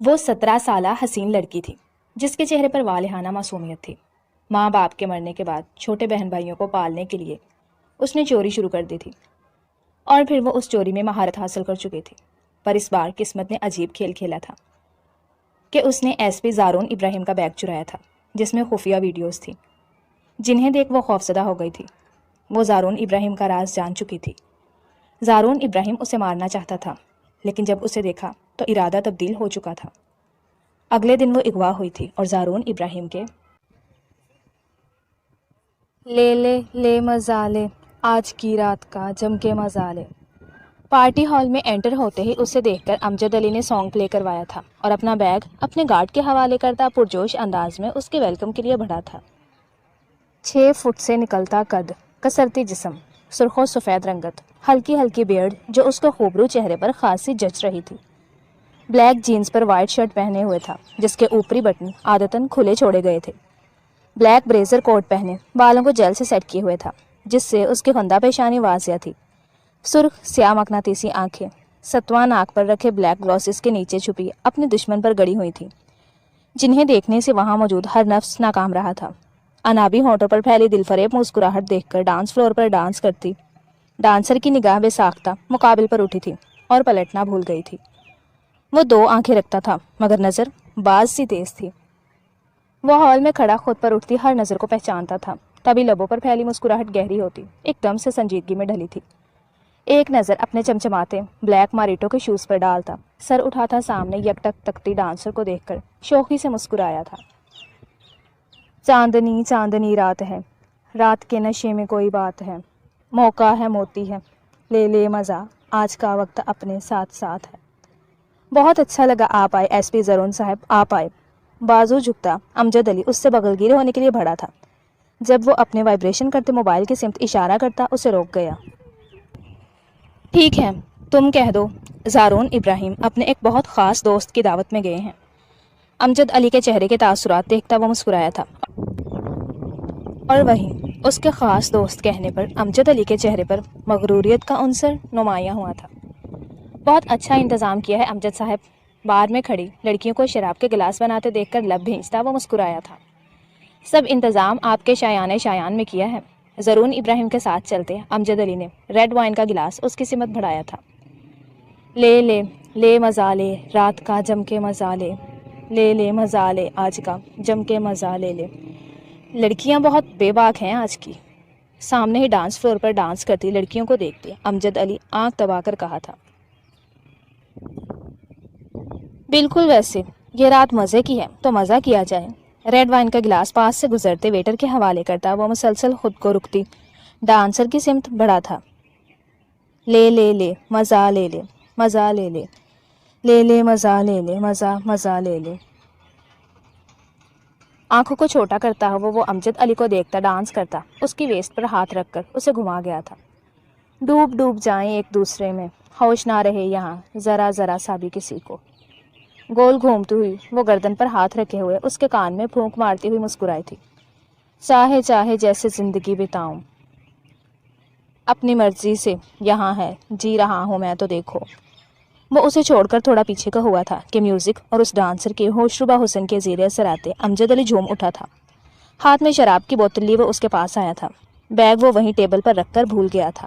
وہ 17 سالہ حسین لڑکی تھی جس کے چہرے پر والہانہ معصومیت تھی۔ ماں باپ کے مرنے کے بعد چھوٹے بہن بھائیوں کو پالنے کے لیے اس نے چوری شروع کر دی تھی اور پھر وہ اس چوری میں مہارت حاصل کر چکی تھی۔ پر اس بار قسمت نے عجیب کھیل کھیلا تھا کہ اس نے ایس پی زارون ابراہیم کا بیگ چرایا تھا جس میں خفیہ ویڈیوز تھی جنہیں دیکھ وہ خوفزدہ ہو گئی تھی۔ وہ زارون ابراہیم کا راز جان چکی تھی۔ زارون ابراہیم اسے مارنا چاہتا تھا لیکن جب اسے دیکھا تو ارادہ تبدیل ہو چکا تھا۔ اگلے دن وہ اغوا ہوئی تھی اور زارون ابراہیم کے لے مزہ لے آج کی رات کا جم کے مزہ لے پارٹی ہال میں انٹر ہوتے ہی اسے دیکھ کر امجد علی نے سانگ پلے کروایا تھا اور اپنا بیگ اپنے گارڈ کے حوالے کرتا پرجوش انداز میں اس کے ویلکم کے لیے بڑھا تھا۔ 6 فٹ سے نکلتا قد، کسرتی جسم، سرخ و سفید رنگت، ہلکی ہلکی بیئرڈ جو اس کو خوبرو چہرے پر خاصی جچ رہی تھی۔ بلیک جینز پر وائٹ شرٹ پہنے ہوئے تھا جس کے اوپری بٹن عادتاً کھلے چھوڑے گئے تھے۔ بلیک بریزر کوٹ پہنے بالوں کو جیل سے سیٹ کیے ہوئے تھا جس سے اس کی خندہ پیشانی واضح تھی۔ سرخ سیاہ مقناطیسی آنکھیں 7واں ناک پر رکھے بلیک گلاسز کے نیچے چھپی اپنے دشمن پر گڑی ہوئی تھیں جنہیں دیکھنے سے وہاں موجود ہر نفس ناکام رہا تھا۔ انابی ہونٹوں پر پھیلی دل فریب مسکراہٹ دیکھ کر ڈانس فلور پر ڈانس کرتی ڈانسر کی نگاہ بے ساختہ مقابل پر اٹھی تھی اور پلٹنا بھول گئی تھی۔ وہ 2 آنکھیں رکھتا تھا مگر نظر باز سی تیز تھی۔ وہ ہال میں کھڑا خود پر اٹھتی ہر نظر کو پہچانتا تھا، تبھی لبوں پر پھیلی مسکراہٹ گہری ہوتی ایک دم سے سنجیدگی میں ڈھلی تھی۔ ایک نظر اپنے چمچماتے بلیک ماریٹو کے شوز پر ڈالتا، سر اٹھاتا سامنے یک ٹک تکتی ڈانسر کو دیکھ کر شوخی سے مسکرایا تھا۔ چاندنی چاندنی رات ہے، رات کے نشے میں کوئی بات ہے، موقع ہے موتی ہے، لے مزہ آج کا وقت اپنے ساتھ ساتھ ہے۔ بہت اچھا لگا آپ آئے ایس پی زارون صاحب، آپ آئے۔ بازو جھکتا امجد علی اس سے بغلگیر ہونے کے لیے بڑھا تھا۔ جب وہ اپنے وائبریشن کرتے موبائل کی سمت اشارہ کرتا اسے روک گیا۔ ٹھیک ہے تم کہہ دو، زارون ابراہیم اپنے ایک بہت خاص دوست کی دعوت میں گئے ہیں۔ امجد علی کے چہرے کے تاثرات دیکھتا وہ مسکرایا تھا اور وہیں اس کے خاص دوست کہنے پر امجد علی کے چہرے پر مغروریت کا عنصر نمایاں ہوا تھا۔ بہت اچھا انتظام کیا ہے امجد صاحب۔ بار میں کھڑی لڑکیوں کو شراب کے گلاس بناتے دیکھ کر لب بھینچتا وہ مسکرایا تھا۔ سب انتظام آپ کے شایان میں کیا ہے۔ زارون ابراہیم کے ساتھ چلتے امجد علی نے ریڈ وائن کا گلاس اس کی سمت بڑھایا تھا۔ لے مزہ لے رات کا جم کے مزہ لے مزہ لے آج کا جم کے مزہ لے۔ لڑکیاں بہت بے باک ہیں آج کی۔ سامنے ہی ڈانس فلور پر ڈانس کرتی لڑکیوں کو دیکھتے امجد علی آنکھ دبا کر کہا تھا، بالکل ویسے یہ رات مزے کی ہے تو مزہ کیا جائے۔ ریڈ وائن کا گلاس پاس سے گزرتے ویٹر کے حوالے کرتا وہ مسلسل خود کو رکتی ڈانسر کی سمت بڑھا تھا۔ لے مزہ لے مزہ لے مزہ لے مزہ لے۔ آنکھوں کو چھوٹا کرتا ہوا وہ امجد علی کو دیکھتا ڈانس کرتا اس کی ویسٹ پر ہاتھ رکھ کر اسے گھما گیا تھا۔ ڈوب جائیں ایک دوسرے میں، ہوش نہ رہے یہاں ذرا سا بھی کسی کو۔ گول گھومتی ہوئی وہ گردن پر ہاتھ رکھے ہوئے اس کے کان میں پھونک مارتی ہوئی مسکرائی تھی۔ چاہے جیسے زندگی بتاؤں، اپنی مرضی سے یہاں ہے جی رہا ہوں میں تو دیکھو۔ وہ اسے چھوڑ کر تھوڑا پیچھے کا ہوا تھا کہ میوزک اور اس ڈانسر کے ہوشربا حسن کے زیر اثر آتے امجد علی جھوم اٹھا تھا۔ ہاتھ میں شراب کی بوتل لیے وہ اس کے پاس آیا تھا۔ بیگ وہ وہیں ٹیبل پر رکھ کر بھول گیا تھا۔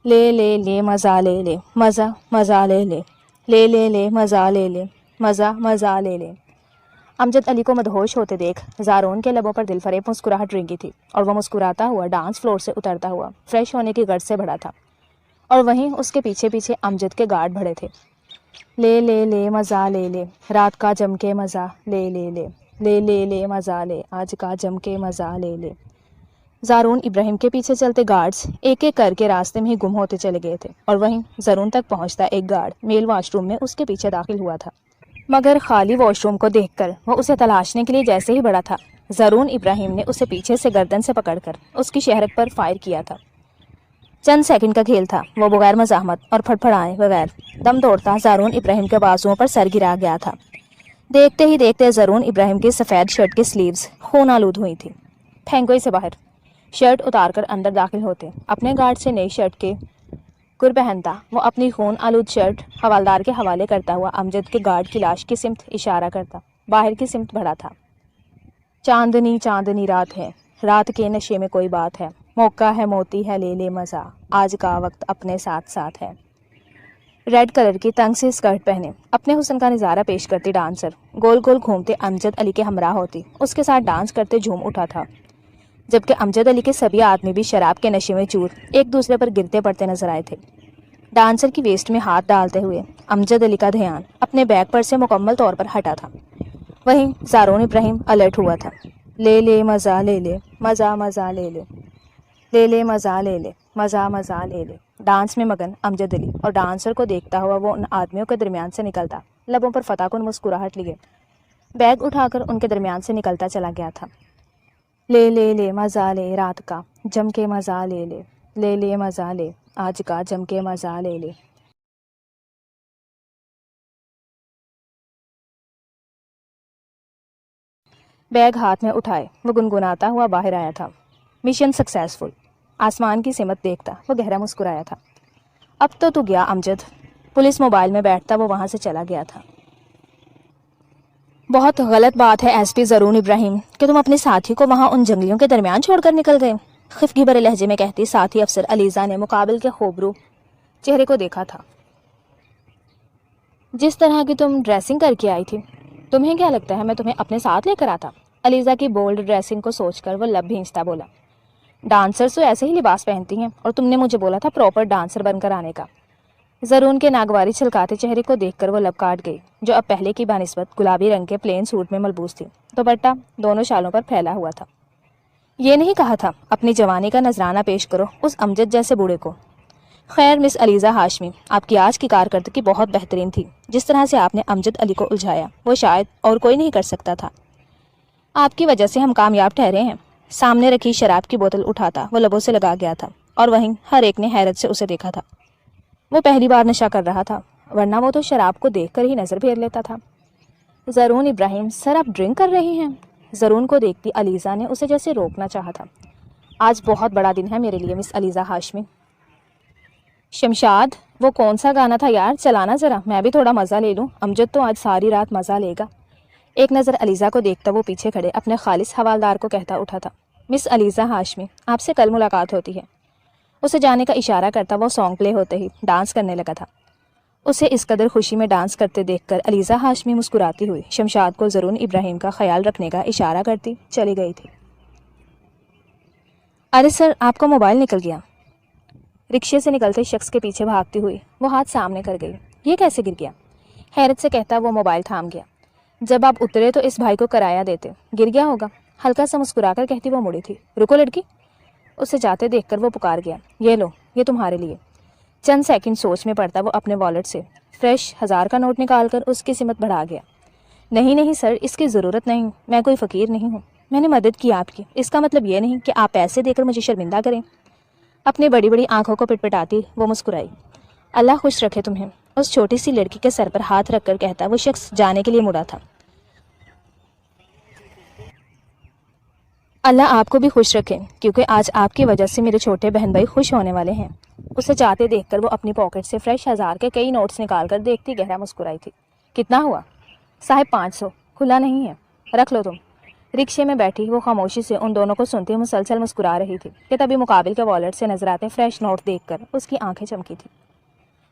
لے مزہ لے مزہ لے مزہ لے۔ امجد علی کو مدہوش ہوتے دیکھ زارون کے لبوں پر دل فریب مسکراہٹ رنگی تھی اور وہ مسکراتا ہوا ڈانس فلور سے اترتا ہوا فریش ہونے کی غرض سے بڑھا تھا اور وہیں اس کے پیچھے امجد کے گارڈ بڑھے تھے۔ لے مزہ لے رات کا جم کے مزہ لے مزہ لے آج کا جم کے مزہ لے۔ زارون ابراہیم کے پیچھے چلتے گارڈز ایک ایک کر کے راستے میں ہی گم ہوتے چلے گئے تھے اور وہیں زارون تک پہنچتا ایک گارڈ میل واش روم میں اس کے پیچھے داخل ہوا تھا، مگر خالی واش روم کو دیکھ کر وہ اسے تلاشنے کے لیے جیسے ہی بڑھا تھا زارون ابراہیم نے اسے پیچھے سے گردن سے پکڑ کر اس کی شہرت پر فائر کیا تھا۔ چند سیکنڈ کا کھیل تھا، وہ بغیر مزاحمت اور پھڑپھڑائے بغیر دم توڑتا زارون ابراہیم کے بازوؤں پر سر گرا گیا تھا۔ دیکھتے ہی دیکھتے زارون ابراہیم کی سفید شرٹ کی سلیوز خون آلود ہوئی تھی۔ پھینکو اسے باہر۔ شرٹ اتار کر اندر داخل ہوتے اپنے گارڈ سے نئی شرٹ کے کرپہن تھا، وہ اپنی خون آلود شرٹ حوالدار کے حوالے کرتا ہوا امجد کے گارڈ کی لاش کی سمت اشارہ کرتا باہر کی سمت بڑھا تھا۔ چاندنی چاندنی رات ہے، رات کے نشے میں کوئی بات ہے، موقع ہے موتی ہے لے لے مزہ، آج کا وقت اپنے ساتھ ساتھ ہے۔ ریڈ کلر کی تنگ سی اسکرٹ پہنے اپنے حسن کا نظارہ پیش کرتی ڈانسر گول گول گھومتے امجد علی کے ہمراہ ہوتی اس کے ساتھ ڈانس کرتے جھوم اٹھا تھا، جبکہ امجد علی کے سبھی آدمی بھی شراب کے نشے میں چور ایک دوسرے پر گرتے پڑتے نظر آئے تھے۔ ڈانسر کی ویسٹ میں ہاتھ ڈالتے ہوئے امجد علی کا دھیان اپنے بیگ پر سے مکمل طور پر ہٹا تھا، وہیں زارون ابراہیم الرٹ ہوا تھا۔ لے لے مزہ لے لے مزہ مزہ لے لے، لے لے مزہ لے لے مزہ مزہ لے لے۔ ڈانس میں مگن امجد علی اور ڈانسر کو دیکھتا ہوا وہ ان آدمیوں کے درمیان سے نکلتا، لبوں پر فتح کن مسکراہٹ لیے بیگ اٹھا کر ان کے درمیان سے نکلتا چلا گیا تھا۔ لے لے لے مزہ لے رات کا جم کے مزہ لے لے، لے لے مزہ لے آج کا جم کے مزہ لے لے۔ بیگ ہاتھ میں اٹھائے وہ گنگناتا ہوا باہر آیا تھا۔ Mission successful. آسمان کی سمت دیکھتا وہ گہرا مسکرایا تھا۔ اب تو گیا امجد۔ پولیس موبائل میں بیٹھتا وہ وہاں سے چلا گیا تھا۔ بہت غلط بات ہے ایس پی زارون ابراہیم کہ تم اپنے ساتھی کو وہاں ان جنگلیوں کے درمیان چھوڑ کر نکل گئے، خفگی بھرے لہجے میں کہتی ساتھی افسر علیزہ نے مقابل کے خوبرو چہرے کو دیکھا تھا۔ جس طرح کی تم ڈریسنگ کر کے آئی تھی، تمہیں کیا لگتا ہے میں تمہیں اپنے ساتھ لے کر آتا؟ علیزہ کی بولڈ ڈریسنگ کو سوچ کر وہ لب بھینچتا بولا، ڈانسرز تو ایسے ہی لباس پہنتی ہیں اور تم نے مجھے بولا تھا پراپر ڈانسر بن کر آنے کا۔ زارون کے ناگواری چھلکاتے چہرے کو دیکھ کر وہ لب کاٹ گئی، جو اب پہلے کی بانسبت گلابی رنگ کے پلین سوٹ میں ملبوس تھی، دوپٹہ دونوں شالوں پر پھیلا ہوا تھا۔ یہ نہیں کہا تھا اپنی جوانی کا نذرانہ پیش کرو اس امجد جیسے بوڑھے کو؟ خیر مس علیزہ ہاشمی، آپ کی آج کی کارکردگی بہت بہترین تھی۔ جس طرح سے آپ نے امجد علی کو الجھایا وہ شاید اور کوئی نہیں کر سکتا تھا۔ آپ کی وجہ سے ہم کامیاب ٹھہرے ہیں۔ سامنے رکھی شراب کی بوتل اٹھاتا وہ لبوں سے لگا گیا تھا اور وہیں ہر ایک نے حیرت سے اسے دیکھا تھا۔ وہ پہلی بار نشہ کر رہا تھا، ورنہ وہ تو شراب کو دیکھ کر ہی نظر پھیر لیتا تھا۔ زارون ابراہیم سر آپ ڈرنک کر رہے ہیں؟ زارون کو دیکھتی علیزہ نے اسے جیسے روکنا چاہا تھا۔ آج بہت بڑا دن ہے میرے لیے مس علیزہ ہاشمی۔ شمشاد وہ کون سا گانا تھا یار، چلانا ذرا، میں بھی تھوڑا مزہ لے لوں۔ امجد تو آج ساری رات مزہ لے گا۔ ایک نظر علیزہ کو دیکھتا وہ پیچھے کھڑے اپنے خالص حوالدار کو کہتا اٹھا تھا، مس علیزہ ہاشمی آپ سے کل ملاقات ہوتی ہے۔ اسے جانے کا اشارہ کرتا وہ سانگ پلے ہوتے ہی ڈانس کرنے لگا تھا۔ اسے اس قدر خوشی میں ڈانس کرتے دیکھ کر علیزہ ہاشمی مسکراتی ہوئی شمشاد کو زارون ابراہیم کا خیال رکھنے کا اشارہ کرتی چلی گئی تھی۔ ارے سر آپ کا موبائل نکل گیا۔ رکشے سے نکلتے شخص کے پیچھے بھاگتی ہوئی وہ ہاتھ سامنے کر گئی۔ یہ کیسے گر گیا؟ حیرت سے کہتا وہ موبائل تھام گیا۔ جب آپ اترے تو اس بھائی کو کرایہ دیتے، گر گیا ہوگا، ہلکا سا مسکرا کر کہتی وہ مڑی تھی۔ رکو لڑکی، اسے جاتے دیکھ کر وہ پکار گیا، یہ لو یہ تمہارے لیے۔ چند سیکنڈ سوچ میں پڑتا وہ اپنے والٹ سے فریش 1000 کا نوٹ نکال کر اس کی سمت بڑھا گیا۔ نہیں نہیں سر، اس کی ضرورت نہیں، میں کوئی فقیر نہیں ہوں، میں نے مدد کی آپ کی، اس کا مطلب یہ نہیں کہ آپ پیسے دے کر مجھے شرمندہ کریں۔ اپنی بڑی بڑی آنکھوں کو پٹپٹاتی وہ مسکرائی۔ اللہ خوش رکھے تمہیں، اس چھوٹی سی لڑکی کے سر پر ہاتھ رکھ کر کہتا وہ شخص جانے کے لیے مڑا تھا۔ اللہ آپ کو بھی خوش رکھے، کیونکہ آج آپ کی وجہ سے میرے چھوٹے بہن بھائی خوش ہونے والے ہیں۔ اسے جاتے دیکھ کر وہ اپنی پاکٹ سے فریش 1000 کے کئی نوٹس نکال کر دیکھتی گہرا مسکرائی تھی۔ کتنا ہوا؟ صاحب 500، کھلا نہیں ہے، رکھ لو تم۔ رکشے میں بیٹھی وہ خاموشی سے ان دونوں کو سنتی مسلسل مسکرا رہی تھی کہ تبھی مقابل کے والٹ سے نظر آتے فریش نوٹ دیکھ کر اس کی آنکھیں چمکی تھی۔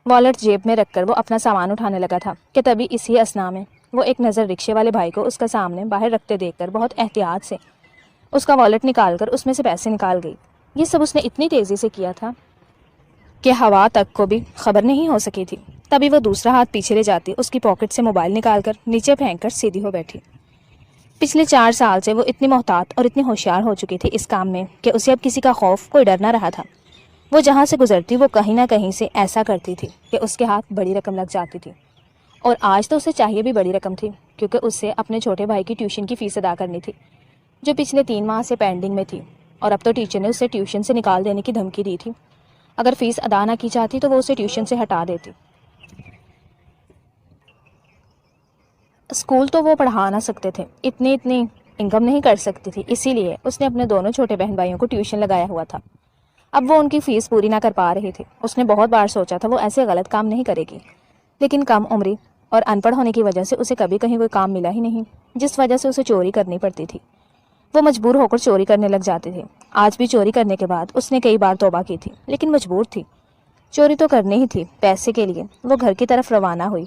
والٹ جیب میں رکھ کر وہ اپنا سامان اٹھانے لگا تھا کہ تبھی اسی اثنا میں وہ ایک نظر رکشے والے بھائی کو اس کا سامنے باہر رکھتے دیکھ کر بہت احتیاط سے اس کا والٹ نکال کر اس میں سے پیسے نکال گئی۔ یہ سب اس نے اتنی تیزی سے کیا تھا کہ ہوا تک کو بھی خبر نہیں ہو سکی تھی۔ تبھی وہ دوسرا ہاتھ پیچھے لے جاتی اس کی پاکٹ سے موبائل نکال کر نیچے پھینک کر سیدھی ہو بیٹھی۔ پچھلے 4 سال سے وہ اتنی محتاط اور اتنی ہوشیار ہو چکی تھی اس کام میں کہ اسے اب کسی کا خوف کوئی ڈر نہ رہا تھا۔ وہ جہاں سے گزرتی وہ کہیں نہ کہیں سے ایسا کرتی تھی کہ اس کے ہاتھ بڑی رقم لگ جاتی تھی، اور آج تو اسے چاہیے بھی بڑی رقم تھی، کیونکہ اس سے اپنے چھوٹے بھائی کی ٹیوشن کی فیس ادا کرنی تھی جو پچھلے 3 ماہ سے پینڈنگ میں تھی، اور اب تو ٹیچر نے اسے ٹیوشن سے نکال دینے کی دھمکی دی تھی۔ اگر فیس ادا نہ کی جاتی تو وہ اسے ٹیوشن سے ہٹا دیتی۔ اسکول تو وہ پڑھا نہ سکتے تھے، اتنی انکم نہیں کر سکتی تھی، اسی لیے اس نے اپنے دونوں چھوٹے بہن بھائیوں کو ٹیوشن لگایا ہوا تھا۔ اب وہ ان کی فیس پوری نہ کر پا رہی تھی۔ اس نے بہت بار سوچا تھا وہ ایسے غلط کام نہیں کرے گی، لیکن کم عمری اور ان پڑھ ہونے کی وجہ سے اسے کبھی کہیں کوئی کام ملا ہی نہیں، جس وجہ سے اسے چوری کرنی پڑتی تھی۔ وہ مجبور ہو کر چوری کرنے لگ جاتی تھی۔ آج بھی چوری کرنے کے بعد اس نے کئی بار توبہ کی تھی، لیکن مجبور تھی، چوری تو کرنی ہی تھی پیسے کے لیے۔ وہ گھر کی طرف روانہ ہوئی۔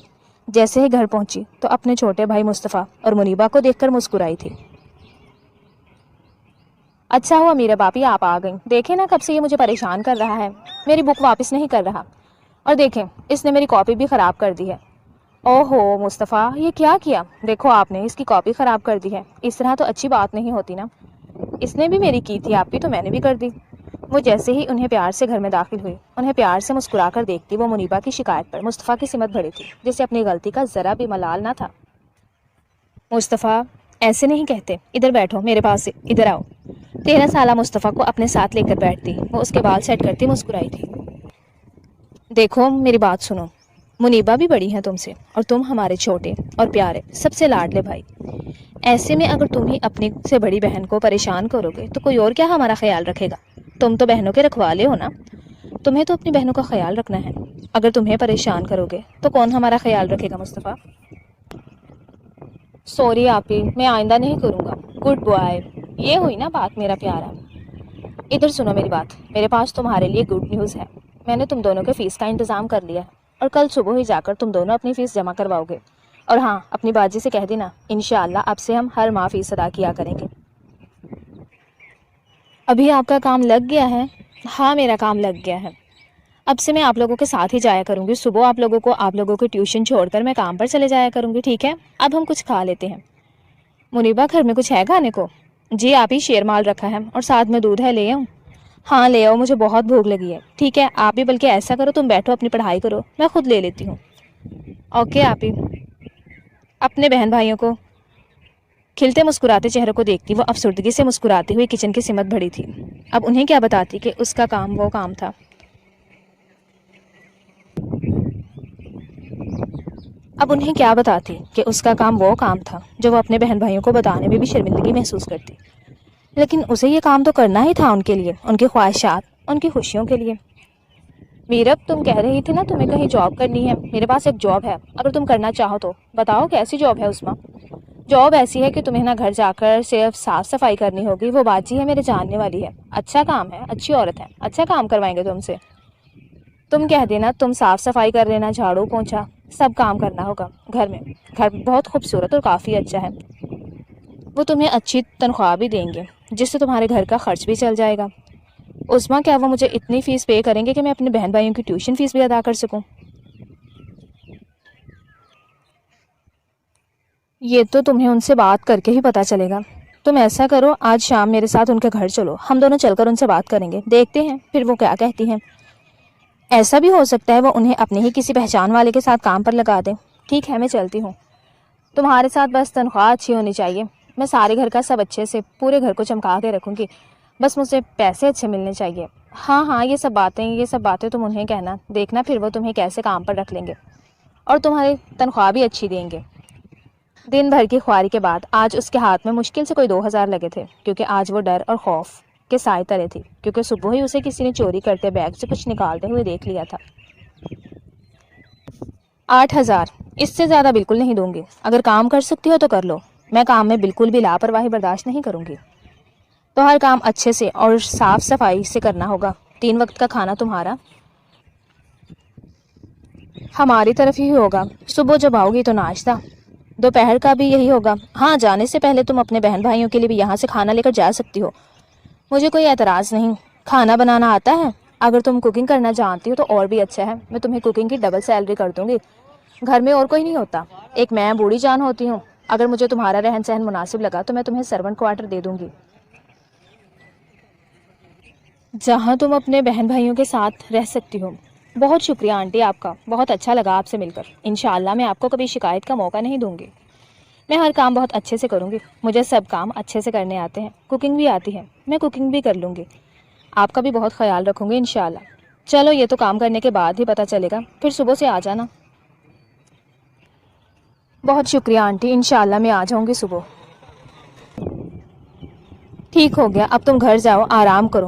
جیسے ہی گھر پہنچی تو اپنے چھوٹے بھائی مصطفیٰ اور منیبہ کو دیکھ کر مسکرائی تھی۔ اچھا ہوا میرا باپی آپ آ گئیں، دیکھیں نا کب سے یہ مجھے پریشان کر رہا ہے، میری بک واپس نہیں کر رہا، اور دیکھیں اس نے میری کاپی بھی خراب کر دی ہے۔ اوہو مصطفیٰ، یہ کیا کیا؟ دیکھو آپ نے اس کی کاپی خراب کر دی ہے، اس طرح تو اچھی بات نہیں ہوتی نا۔ اس نے بھی میری کی تھی آپ کی تو میں نے بھی کر دی۔ وہ جیسے ہی انہیں پیار سے گھر میں داخل ہوئی، انہیں پیار سے مسکرا کر دیکھتی وہ منیبہ کی شکایت پر مصطفیٰ کی سمت بڑھی تھی، جسے اپنی غلطی کا ذرا بھی ملال نہ تھا۔ مصطفیٰ ایسے نہیں کہتے، ادھر بیٹھو میرے پاس، ادھر آؤ۔ 13 سالہ مصطفیٰ کو اپنے ساتھ لے کر بیٹھتی، وہ اس کے بال سیٹ کرتی مسکرائی تھی۔ دیکھو میری بات سنو، منیبہ بھی بڑی ہیں تم سے، اور تم ہمارے چھوٹے اور پیارے سب سے لاڈلے بھائی۔ ایسے میں اگر تم ہی اپنی سے بڑی بہن کو پریشان کرو گے تو کوئی اور کیا ہمارا خیال رکھے گا؟ تم تو بہنوں کے رکھوالے ہو نا، تمہیں تو اپنی بہنوں کا خیال رکھنا ہے۔ اگر تمہیں پریشان کرو گے تو کون ہمارا خیال رکھے گا مصطفیٰ؟ سوری آپی، میں آئندہ نہیں کروں گا۔ گڈ بوائے، یہ ہوئی نا بات میرا پیارا۔ ادھر سنو میری بات، میرے پاس تمہارے لیے گڈ نیوز ہے، میں نے تم دونوں کے فیس کا انتظام کر لیا ہے، اور کل صبح ہی جا کر تم دونوں اپنی فیس جمع کرواؤ گے۔ اور ہاں، اپنی باجی سے کہہ دینا انشاءاللہ اب سے ہم ہر ماہ فیس ادا کیا کریں گے۔ ابھی آپ کا کام لگ گیا ہے؟ ہاں میرا کام لگ گیا ہے، اب سے میں آپ لوگوں کے ساتھ ہی جایا کروں گی۔ صبح آپ لوگوں کی ٹیوشن چھوڑ کر میں کام پر چلے جایا کروں گی، ٹھیک ہے؟ اب ہم کچھ کھا لیتے ہیں۔ منیبہ گھر میں کچھ ہے کھانے کو؟ جی آپ ہی شیر مال رکھا ہے، اور ساتھ میں دودھ ہے، لے آؤں؟ ہاں لے آؤ، مجھے بہت بھوک لگی ہے۔ ٹھیک ہے آپ بھی، بلکہ ایسا کرو تم بیٹھو اپنی پڑھائی کرو، میں خود لے لیتی ہوں۔ اوکے آپ ہی۔ اپنے بہن بھائیوں کو کھلتے مسکراتے چہروں کو دیکھتی وہ افسردگی سے مسکراتی ہوئی کچن کی سمت بڑھی تھی۔ اب انہیں کیا بتاتی کہ اس کا کام وہ کام تھا۔ جو وہ اپنے بہن بھائیوں کو بتانے میں بھی شرمندگی محسوس کرتی، لیکن اسے یہ کام تو کرنا ہی تھا ان کے لیے، ان کی خواہشات، ان کی خوشیوں کے لیے۔ میرب تم کہہ رہی تھی نا تمہیں کہیں جاب کرنی ہے، میرے پاس ایک جاب ہے، اگر تم کرنا چاہو تو بتاؤ کیسی جاب ہے عثما؟ جاب ایسی ہے کہ تمہیں نہ گھر جا کر صرف صاف صفائی کرنی ہوگی، وہ باجی ہے میرے جاننے والی ہے، اچھا کام ہے، اچھی عورت ہے، اچھا کام کروائیں گے تم سے۔ تم کہہ دینا تم صاف صفائی کر لینا، جھاڑو پونچھا سب کام کرنا ہوگا گھر میں۔ گھر بہت خوبصورت اور کافی اچھا ہے، وہ تمہیں اچھی تنخواہ بھی دیں گے جس سے تمہارے گھر کا خرچ بھی چل جائے گا۔ عثما کیا وہ مجھے اتنی فیس پے کریں گے کہ میں اپنے بہن بھائیوں کی ٹیوشن فیس بھی ادا کر سکوں؟ یہ تو تمہیں ان سے بات کر کے ہی پتہ چلے گا۔ تم ایسا کرو، آج شام میرے ساتھ ان کے گھر چلو، ہم دونوں چل کر ان سے بات کریں گے، دیکھتے ہیں پھر وہ کیا کہتی ہیں۔ ایسا بھی ہو سکتا ہے وہ انہیں اپنے ہی کسی پہچان والے کے ساتھ کام پر لگا دیں۔ ٹھیک ہے میں چلتی ہوں، تمہارے ساتھ بس تنخواہ اچھی ہونی چاہیے، میں سارے گھر کا سب اچھے سے پورے گھر کو چمکا کے رکھوں گی، بس مجھے پیسے اچھے ملنے چاہیے۔ ہاں یہ سب باتیں تم انہیں کہنا، دیکھنا پھر وہ تمہیں کیسے کام پر رکھ لیں گے، اور تمہاری تنخواہ بھی اچھی دیں گے۔ دن بھر کی خواری کے بعد آج اس کے ہاتھ میں مشکل سے کوئی 2000 لگے تھے، کیونکہ آج وہ ڈر اور خوف کے سائے تلے تھی، کیونکہ صبح ہی اسے کسی نے چوری کرتے بیگ سے کچھ نکالتے ہوئے دیکھ لیا تھا۔ 8000، اس سے زیادہ بالکل نہیں دوں گی، اگر کام کر سکتی ہو تو کر لو، میں کام میں بالکل بھی لاپرواہی برداشت نہیں کروں گی۔ تو ہر کام اچھے سے اور صاف صفائی سے کرنا ہوگا، 3 وقت کا کھانا تمہارا ہماری طرف ہی ہوگا، صبح جب آؤ گی تو ناشتہ، دوپہر کا بھی یہی ہوگا۔ ہاں جانے سے پہلے تم اپنے بہن بھائیوں کے لیے بھی یہاں سے کھانا لے کر جا سکتی ہو، مجھے کوئی اعتراض نہیں۔ کھانا بنانا آتا ہے؟ اگر تم کوکنگ کرنا جانتی ہو تو اور بھی اچھا ہے، میں تمہیں کوکنگ کی ڈبل سیلری کر دوں گی، گھر میں اور کوئی نہیں ہوتا، ایک میں بوڑھی جان ہوتی ہوں، اگر مجھے تمہارا رہن سہن مناسب لگا تو میں تمہیں سرونٹ کوارٹر دے دوں گی، جہاں تم اپنے بہن بھائیوں کے ساتھ رہ سکتی ہو۔ بہت شکریہ آنٹی آپ کا، بہت اچھا لگا آپ سے مل کر، انشاءاللہ میں آپ کو کبھی شکایت کا موقع نہیں دوں گی، میں ہر کام بہت اچھے سے کروں گی، مجھے سب کام اچھے سے کرنے آتے ہیں، کوکنگ بھی آتی ہے، میں کوکنگ بھی کر لوں گی، آپ کا بھی بہت خیال رکھوں گی انشاءاللہ۔ چلو یہ تو کام کرنے کے بعد ہی پتہ چلے گا، پھر صبح سے آ جانا۔ بہت شکریہ آنٹی، انشاءاللہ میں آ جاؤں گی صبح۔ ٹھیک ہو گیا، اب تم گھر جاؤ، آرام کرو،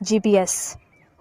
GPS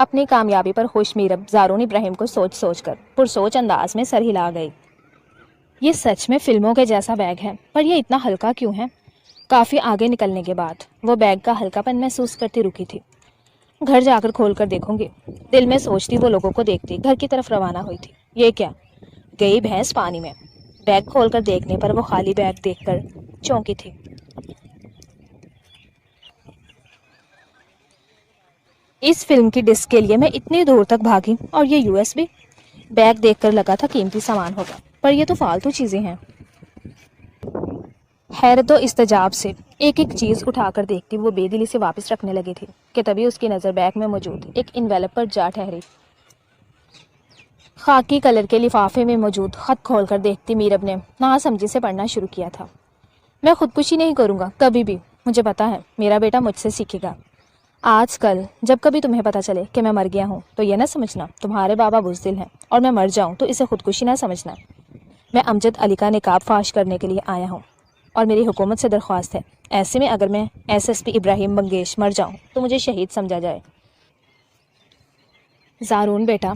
اپنی کامیابی پر خوش میرب زارون ابراہیم کو سوچ سوچ کر پرسوچ انداز میں سر ہلا گئی۔ یہ سچ میں فلموں کے جیسا بیگ ہے، پر یہ اتنا ہلکا کیوں ہے؟ کافی آگے نکلنے کے بعد وہ بیگ کا ہلکا پن محسوس کرتی رکی تھی۔ گھر جا کر کھول کر دیکھوں گی، دل میں سوچتی وہ لوگوں کو دیکھتی گھر کی طرف روانہ ہوئی تھی۔ یہ کیا؟ گئی بھینس پانی میں۔ بیگ کھول کر دیکھنے پر وہ خالی بیگ دیکھ کر چونکی تھی۔ اس فلم کی ڈسک کے لیے میں اتنی دور تک بھاگی، اور یہ یو ایس بی؟ بیگ دیکھ کر لگا تھا قیمتی سامان ہوگا، پر یہ تو فالتو چیزیں ہیں۔ حیرت و استعجاب سے ایک ایک چیز اٹھا کر دیکھتی وہ بے دلی سے واپس رکھنے لگی تھی کہ تبھی اس کی نظر بیگ میں موجود ایک انویلپ پر جا ٹھہری۔ خاکی کلر کے لفافے میں موجود خط کھول کر دیکھتی میرب نے نہ سمجھی سے پڑھنا شروع کیا تھا۔ میں خودکشی نہیں کروں گا کبھی بھی، مجھے پتا ہے میرا بیٹا مجھ سے سیکھے گا۔ آج کل جب کبھی تمہیں پتا چلے کہ میں مر گیا ہوں تو یہ نہ سمجھنا تمہارے بابا بزدل ہیں، اور میں مر جاؤں تو اسے خودکشی نہ سمجھنا۔ میں امجد علی کا نقاب فاش کرنے کے لیے آیا ہوں، اور میری حکومت سے درخواست ہے، ایسے میں اگر میں ایس پی ابراہیم منگیش مر جاؤں تو مجھے شہید سمجھا جائے۔ زارون بیٹا،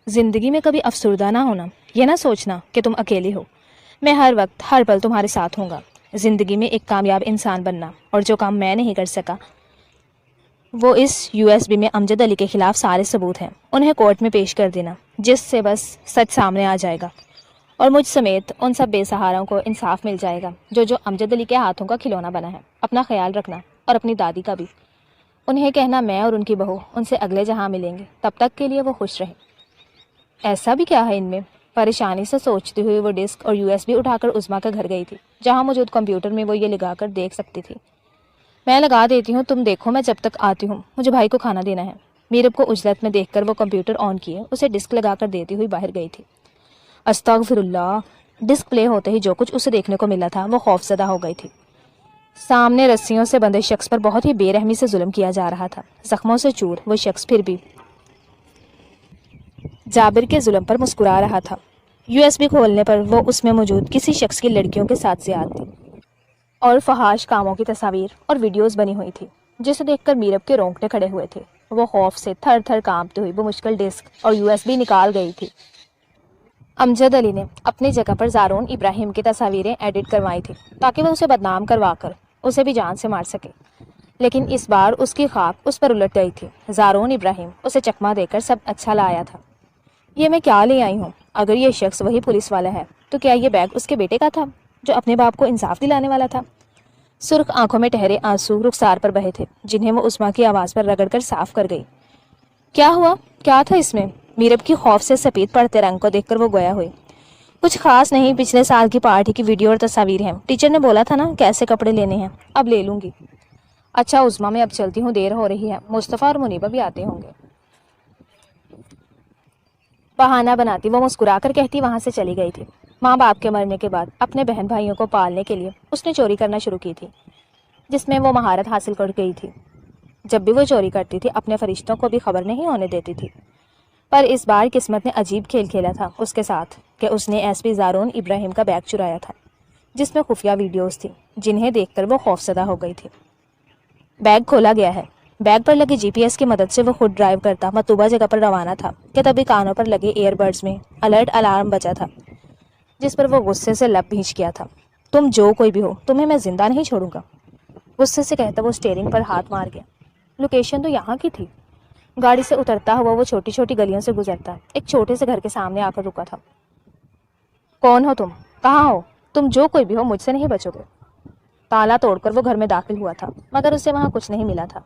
زندگی میں کبھی افسردہ نہ ہونا، یہ نہ سوچنا کہ تم اکیلی ہو۔ میں ہر وقت ہر پل تمہارے ساتھ ہوں گا۔ زندگی میں ایک کامیاب انسان بننا، اور جو کام میں نہیں کر سکا وہ اس یو ایس بی میں امجد علی کے خلاف سارے ثبوت ہیں، انہیں کورٹ میں پیش کر دینا، جس سے بس سچ سامنے آ جائے گا، اور مجھ سمیت ان سب بے سہاروں کو انصاف مل جائے گا جو امجد علی کے ہاتھوں کا کھلونا بنا ہے۔ اپنا خیال رکھنا، اور اپنی دادی کا بھی۔ انہیں کہنا میں اور ان کی بہو ان سے اگلے جہاں ملیں گے، تب تک کے لیے وہ خوش رہے۔ ایسا بھی کیا ہے ان میں؟ پریشانی سے سوچتی ہوئی وہ ڈسک اور یو ایس بی اٹھا کر عظمیٰ کے گھر گئی تھی، جہاں موجود کمپیوٹر میں وہ یہ لگا کر دیکھ سکتی تھی۔ میں لگا دیتی ہوں، تم دیکھو، میں جب تک آتی ہوں، مجھے بھائی کو کھانا دینا ہے۔ میرب کو عجلت میں دیکھ کر وہ کمپیوٹر آن کیے اسے ڈسک لگا کر دیتی ہوئی باہر گئی تھی۔ استغفر اللہ! ڈسک پلے ہوتے ہی جو کچھ اسے دیکھنے کو ملا تھا وہ خوف زدہ ہو گئی تھی۔ سامنے رسیوں سے بندھے شخص پر بہت ہی بے رحمی سے ظلم کیا جا رہا تھا، زخموں سے چور وہ شخص پھر بھی جابر کے ظلم پر مسکرا رہا تھا۔ یو ایس بی کھولنے پر وہ اس میں موجود کسی شخص کی لڑکیوں کے ساتھ زیادتی تھی اور فحش کاموں کی تصاویر اور ویڈیوز بنی ہوئی تھی، جسے دیکھ کر میرب کے رونگٹے کھڑے ہوئے تھے۔ وہ خوف سے تھر تھر کانپتی ہوئی وہ مشکل ڈسک اور یو ایس بی نکال گئی تھی۔ امجد علی نے اپنی جگہ پر زارون ابراہیم کی تصاویریں ایڈٹ کروائی تھی تاکہ وہ اسے بدنام کروا کر اسے بھی جان سے مار سکے، لیکن اس بار اس کی خاک اس پر الٹ گئی تھی۔ زارون ابراہیم اسے چکما دے کر سب اچھا لایا تھا۔ یہ میں کیا لے آئی ہوں؟ اگر یہ شخص وہی پولیس والا ہے تو کیا یہ بیگ اس کے بیٹے کا تھا جو اپنے باپ کو انصاف دلانے والا تھا؟ سرخ آنکھوں میں ٹہرے آنسو رخسار پر بہے تھے، جنہیں وہ عظمیٰ کی آواز پر رگڑ کر صاف کر گئی۔ کیا ہوا؟ کیا تھا اس میں؟ میرب کی خوف سے سفید پڑتے رنگ کو دیکھ کر وہ گویا ہوئی۔ کچھ خاص نہیں، پچھلے سال کی پارٹی کی ویڈیو اور تصاویر ہیں۔ ٹیچر نے بولا تھا نا کیسے کپڑے لینے ہیں، اب لے لوں گی۔ اچھا عظمیٰ، میں اب چلتی ہوں، دیر ہو رہی ہے، مصطفیٰ اور منیبہ بھی آتے ہوں گے۔ بہانہ بناتی وہ مسکرا کر کہتی وہاں سے چلی گئی تھی۔ ماں باپ کے مرنے کے بعد اپنے بہن بھائیوں کو پالنے کے لیے اس نے چوری کرنا شروع کی تھی، جس میں وہ مہارت حاصل کر گئی تھی۔ جب بھی وہ چوری کرتی تھی اپنے فرشتوں کو بھی خبر نہیں ہونے دیتی تھی، پر اس بار قسمت نے عجیب کھیل کھیلا تھا اس کے ساتھ کہ اس نے ایس پی زارون ابراہیم کا بیگ چرایا تھا، جس میں خفیہ ویڈیوز تھی، جنہیں دیکھ کر وہ خوفزدہ ہو گئی تھی۔ بیگ کھولا گیا ہے۔ بیگ پر لگے جی پی ایس کی مدد سے وہ خود ڈرائیو کرتا مطلوبہ جگہ پر روانہ تھا کہ تبھی کانوں پر لگے ایئر بڈز میں الرٹ الارم بجا تھا، جس پر وہ غصے سے لب بھینچ گیا تھا۔ تم جو کوئی بھی ہو، تمہیں میں زندہ نہیں چھوڑوں گا، غصے سے کہتا وہ اسٹیئرنگ پر ہاتھ مار گیا۔ لوکیشن تو یہاں کی تھی۔ گاڑی سے اترتا ہوا وہ چھوٹی چھوٹی گلیوں سے گزرتا ایک چھوٹے سے گھر کے سامنے آ کر رکا تھا۔ کون ہو تم؟ کہاں ہو؟ تم جو کوئی بھی ہو مجھ سے نہیں بچو گے۔ تالا توڑ کر وہ گھر میں داخل ہوا تھا، مگر اسے وہاں کچھ نہیں ملا تھا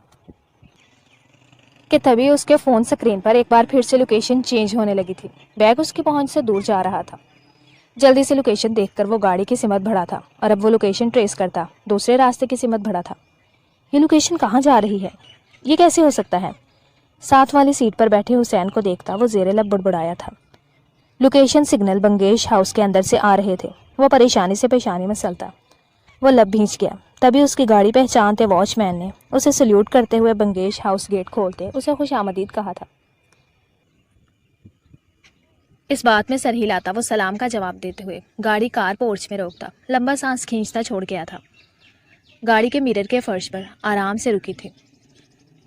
کہ تبھی اس کے فون سکرین پر ایک بار پھر سے لوکیشن چینج ہونے لگی تھی۔ بیگ اس کی پہنچ سے دور جا رہا تھا۔ جلدی سے لوکیشن دیکھ کر وہ گاڑی کی سمت بڑھا تھا، اور اب وہ لوکیشن ٹریس کرتا دوسرے راستے کی سمت بڑھا تھا۔ یہ لوکیشن کہاں جا رہی ہے؟ یہ کیسے ہو سکتا ہے؟ ساتھ والی سیٹ پر بیٹھے حسین کو دیکھتا وہ زیر لب بڑبڑایا تھا۔ لوکیشن سگنل بنگیش ہاؤس کے اندر سے آ رہے تھے۔ وہ پریشانی سے پیشانی میں سلتا، وہ لب بھینچ گیا۔ تبھی اس کی گاڑی پہچانتے واچ مین نے اسے سلیوٹ کرتے ہوئے بنگیش ہاؤس گیٹ کھولتے اسے خوش آمدید کہا تھا۔ اس بات میں سر ہلاتا وہ سلام کا جواب دیتے ہوئے گاڑی کار پورچ میں روکتا، لمبا سانس کھینچتا چھوڑ گیا تھا۔ گاڑی کے میرر کے فرش پر آرام سے رکی تھی۔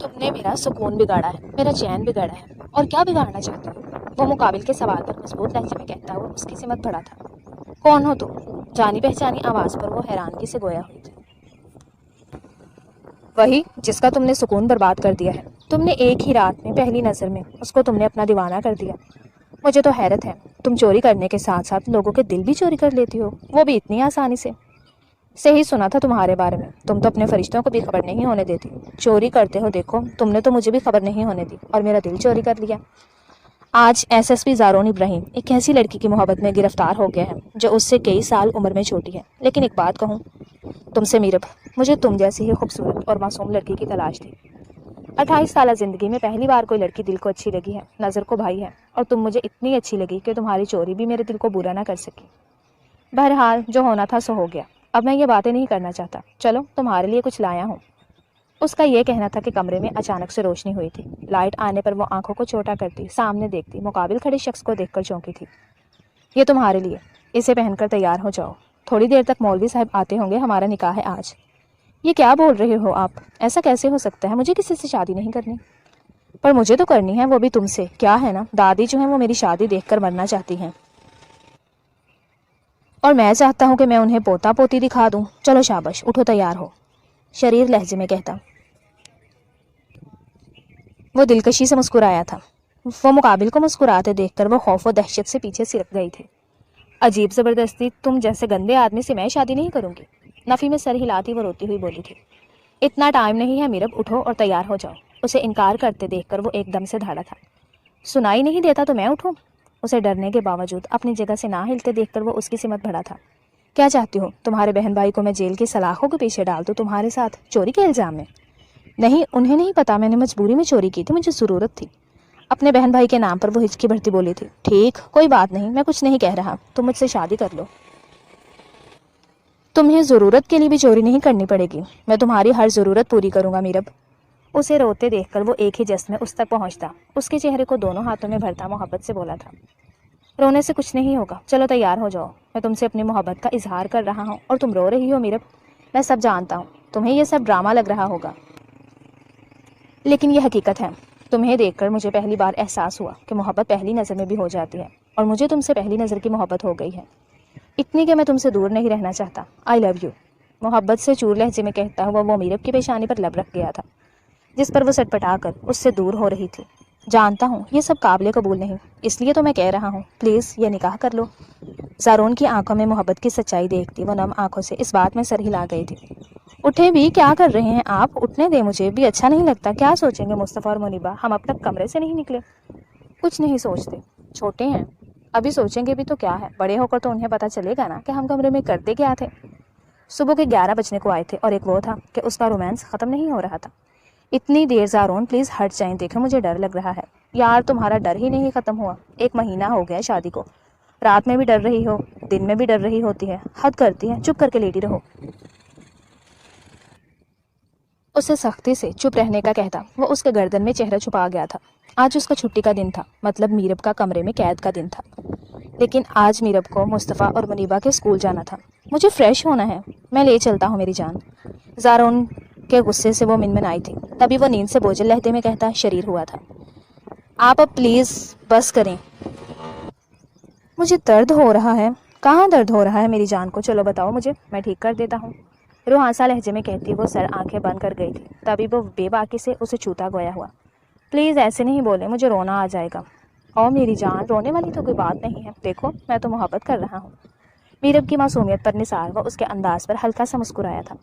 تم نے میرا سکون بگاڑا ہے، میرا چین بگاڑا ہے، اور کیا بگاڑنا چاہتے ہو؟ وہ مقابل کے سوال پر مضبوط لہجے میں کہتا ہوا اس کی سمت بڑھا تھا۔ کون ہو تم؟ جانی پہچانی آواز پر وہ حیرانگی سے گویا ہوئی تھی۔ وہی جس کا تم نے سکون برباد کر دیا ہے۔ تم نے ایک ہی رات میں، پہلی نظر میں اس کو تم نے اپنا دیوانہ کر دیا۔ مجھے تو حیرت ہے، تم چوری کرنے کے ساتھ ساتھ لوگوں کے دل بھی چوری کر لیتی ہو، وہ بھی اتنی آسانی سے۔ صحیح سنا تھا تمہارے بارے میں، تم تو اپنے فرشتوں کو بھی خبر نہیں ہونے دیتی۔ چوری کرتے ہو دیکھو، تم نے تو مجھے بھی خبر نہیں ہونے دی اور میرا دل چوری کر لیا۔ آج ایس ایس پی زارون ابراہیم ایک ایسی لڑکی کی محبت میں گرفتار ہو گیا ہے جو اس سے کئی سال عمر میں چھوٹی ہے۔ لیکن ایک بات کہوں تم سے میرب، مجھے تم جیسی ہی خوبصورت اور معصوم لڑکی کی تلاش تھی۔ 28 سالہ زندگی میں پہلی بار کوئی لڑکی دل کو اچھی لگی ہے، نظر کو بھائی ہے، اور تم مجھے اتنی اچھی لگی کہ تمہاری چوری بھی میرے دل کو برا نہ کر سکی۔ بہرحال جو ہونا تھا سو ہو گیا، اب میں یہ باتیں نہیں کرنا چاہتا۔ چلو تمہارے لیے کچھ لایا ہوں۔ اس کا یہ کہنا تھا کہ کمرے میں اچانک سے روشنی ہوئی تھی۔ لائٹ آنے پر وہ آنکھوں کو چھوٹا کرتی سامنے دیکھتی مقابل کھڑے شخص کو دیکھ کر چونکی تھی۔ یہ تمہارے لیے، اسے پہن کر تیار ہو جاؤ، تھوڑی دیر تک مولوی صاحب آتے ہوں گے، ہمارا نکاح ہے آج۔ یہ کیا بول رہے ہو آپ؟ ایسا کیسے ہو سکتا ہے؟ مجھے کسی سے شادی نہیں کرنی۔ پر مجھے تو کرنی ہے، وہ بھی تم سے۔ کیا ہے نا، دادی جو ہیں وہ میری شادی دیکھ کر مرنا چاہتی ہیں، اور میں چاہتا ہوں کہ میں انہیں پوتا پوتی دکھا دوں۔ چلو شاباش، اٹھو تیار ہو، شریر لہجے میں کہتا۔ وہ دلکشی سے مسکرایا تھا۔ وہ مقابل کو مسکراتے دیکھ کر وہ خوف و دہشت سے پیچھے سرک گئی تھی۔ عجیب زبردستی، تم جیسے گندے آدمی سے میں شادی نہیں کروں گی۔ نفی میں سر ہلاتی وہ روتی ہوئی بولی تھی۔ اتنا ٹائم نہیں ہے میرب، اٹھو اور تیار ہو جاؤ۔ اسے انکار کرتے دیکھ کر وہ ایک دم سے دھاڑا تھا۔ سنائی نہیں دیتا تو میں اٹھوں؟ اسے ڈرنے کے باوجود اپنی جگہ سے نہ ہلتے دیکھ کر وہ اس کی سمت بڑھا تھا۔ کیا چاہتی ہو، تمہارے بہن بھائی کو میں جیل کی سلاخوں کے پیچھے ڈال دوں تمہارے ساتھ چوری کے الزام میں؟ نہیں، انہیں نہیں پتا، میں نے مجبوری میں چوری کی تھی، مجھے ضرورت تھی۔ اپنے بہن بھائی کے نام پر وہ ہچکی بھرتی بولی تھی۔ ٹھیک، کوئی بات نہیں، میں کچھ نہیں کہہ رہا، تم مجھ سے شادی کر لو۔ تمہیں ضرورت کے لیے بھی چوری نہیں کرنی پڑے گی، میں تمہاری ہر ضرورت پوری کروں گا میرب۔ اسے روتے دیکھ کر وہ ایک ہی جس میں اس تک پہنچتا، اس کے چہرے کو دونوں ہاتھوں میں بھرتا محبت سے بولا تھا۔ رونے سے کچھ نہیں ہوگا، چلو تیار ہو جاؤ، میں تم سے اپنی محبت کا اظہار کر رہا ہوں اور تم رو رہی ہو میرب۔ میں سب جانتا ہوں، تمہیں یہ سب ڈرامہ لگ رہا ہوگا، لیکن یہ حقیقت ہے۔ تمہیں دیکھ کر مجھے پہلی بار احساس ہوا کہ محبت پہلی نظر میں بھی ہو جاتی ہے، اور مجھے تم سے پہلی نظر کی محبت ہو گئی ہے، اتنی کہ میں تم سے دور نہیں رہنا چاہتا۔ آئی لو یو، محبت سے چور لہجے میں کہتا ہوا وہ میرب کی پیشانی پر لب رکھ گیا تھا، جس پر وہ سٹپٹا کر اس سے دور ہو رہی تھی۔ جانتا ہوں یہ سب قابل قبول نہیں، اس لیے تو میں کہہ رہا ہوں، پلیز یہ نکاح کر لو۔ زارون کی آنکھوں میں محبت کی سچائی دیکھتی وہ نم آنکھوں سے اس بات میں سر ہلا گئی تھی۔ اٹھے بھی، کیا کر رہے ہیں آپ؟ اٹھنے دیں، مجھے بھی اچھا نہیں لگتا، کیا سوچیں گے مصطفیٰ اور منیبہ؟ ہم اب تک کمرے سے نہیں نکلے۔ کچھ نہیں سوچتے، چھوٹے ہیں، ابھی سوچیں گے بھی تو کیا ہے، بڑے ہو کر تو انہیں پتہ چلے گا نا کہ ہم کمرے میں کرتے کیا تھے۔ صبح کے 11 بجنے کو آئے تھے، اور ایک وہ تھا کہ اس کا رومانس ختم نہیں ہو رہا تھا۔ اتنی دیر زارون پلیز ہٹ جائیں، دیکھیں مجھے ڈر لگ رہا ہے۔ یار تمہارا ڈر ہی نہیں ختم ہوا، 1 مہینہ ہو گیا شادی کو، رات میں بھی ڈر رہی ہو، دن میں بھی ڈر رہی ہوتی ہے، حد کرتی ہے، چپ کر کے لیٹی رہو۔ اسے سختی سے چپ رہنے کا کہتا وہ اس کے گردن میں چہرہ چھپا گیا تھا۔ آج اس کا چھٹی کا دن تھا، مطلب میرب کا کمرے میں قید کا دن تھا، لیکن آج میرب کو مصطفیٰ اور منیبہ کے اسکول جانا تھا۔ مجھے فریش ہونا ہے، میں لے چلتا ہوں میری جان۔ زارون کے غصے سے وہ من آئی تھی، تبھی وہ نیند سے بوجھل لہجے میں کہتا شریر ہوا تھا۔ آپ اب پلیز بس کریں، مجھے درد ہو رہا ہے۔ کہاں درد ہو رہا ہے میری جان کو؟ چلو بتاؤ مجھے، میں ٹھیک کر دیتا ہوں، روحانسا لہجے میں کہتی وہ سر آنکھیں بند کر گئی تھی، تبھی وہ بے باکی سے اسے چھوتا گویا ہوا۔ پلیز ایسے نہیں بولے، مجھے رونا آ جائے گا۔ او میری جان، رونے والی تو کوئی بات نہیں ہے، دیکھو میں تو محبت کر رہا ہوں۔ میرب کی معصومیت پر نثار وہ اس کے انداز پر ہلکا سا مسکرایا تھا۔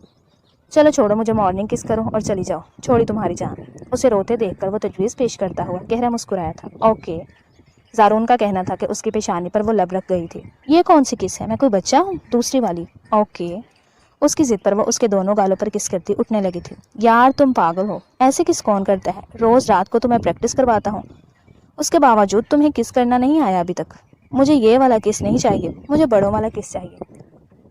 چلو چھوڑو مجھے، مارننگ کس کرو اور چلی جاؤ، چھوڑی تمہاری جان۔ اسے روتے دیکھ کر وہ تجویز پیش کرتا ہوا گہرا مسکرایا تھا۔ اوکے، زارون کا کہنا تھا کہ اس کی پیشانی پر وہ لب رکھ گئی تھی۔ یہ کون سی کس ہے، میں کوئی بچہ ہوں؟ دوسری والی۔ اوکے، اس کی ضد پر وہ اس کے دونوں گالوں پر کس کرتی اٹھنے لگی تھی۔ یار تم پاگل ہو، ایسے کس کون کرتا ہے؟ روز رات کو تمہیں پریکٹس کرواتا ہوں، اس کے باوجود تمہیں کس کرنا نہیں آیا ابھی تک۔ مجھے یہ والا کس نہیں چاہیے، مجھے بڑوں والا کس چاہیے۔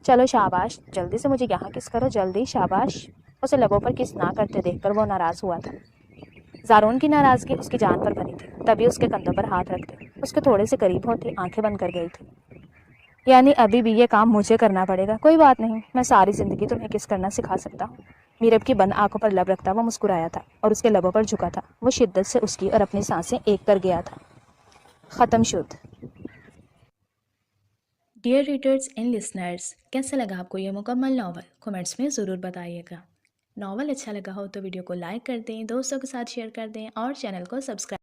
چلو شاباش، جلدی سے مجھے یہاں کس کرو، جلدی، شاباش۔ اسے لبوں پر کس نہ کرتے دیکھ کر وہ ناراض ہوا تھا۔ زارون کی ناراضگی اس کی جان پر بنی تھی، تبھی اس کے کندھوں پر ہاتھ رکھتے اس کے تھوڑے سے قریب ہوتی آنکھیں بند کر گئی تھی۔ یعنی ابھی بھی یہ کام مجھے کرنا پڑے گا؟ کوئی بات نہیں، میں ساری زندگی تمہیں کس کرنا سکھا سکتا ہوں، میرب کی بند آنکھوں پر لب رکھتا وہ مسکرایا تھا اور اس کے لبوں پر جھکا تھا. وہ شدت سے اس کی اور اپنی سانسیں ایک کر گیا تھا. ختم شد. ڈیئر ریڈرز اینڈ لسنرز، کیسا لگا آپ کو یہ مکمل ناول؟ کمنٹس میں ضرور بتائیے گا. ناول اچھا لگا ہو تو ویڈیو کو لائک کر دیں، دوستوں کے ساتھ شیئر کر دیں اور چینل کو سبسکرائب